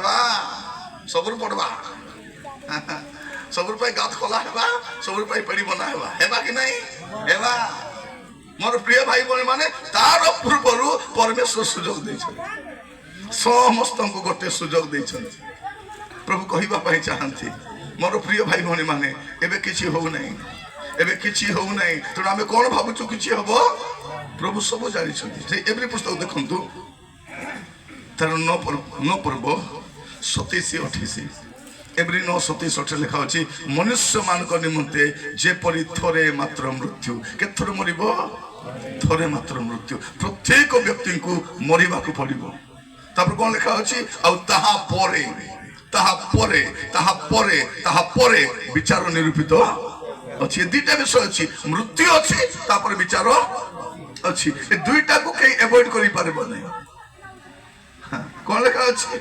पड़वा सबुर पड़वा सबुर पाई गात खोला हेबा सबुर पाई पेड़ी बना हेबा कि नहीं हेबा मोर प्रिय भाई बहन माने तार पूर्व परमेश्वर सुजोग देछन समस्त को गोटे सुजोग देछन प्रभु कहिबा पाई चाहंती मोर प्रिय भाई बहन माने एबे किछि हो नहीं एबे किछि हो नहीं तो आमे कोन भाबुछु किछि हबो प्रभु सब जानि छथि से एवरी पुस्तक देखंतु तार न पर्व 27-28 एवरी 9-27 लिखा अछि मनुष्य मान को निमंते जेपरि थोरे मात्र मृत्यु केथर मरिबो थोरे मात्र मृत्यु प्रत्येक व्यक्ति को मरिबा को पड़िबो तापर कोन लिखा अछि आ ताहा परे विचार निरूपित अछि दुईटा विषय अछि मृत्यु अछि तापर विचार अछि ए दुईटा को कई अवॉइड करि पारबो नै कोन लिखा अछि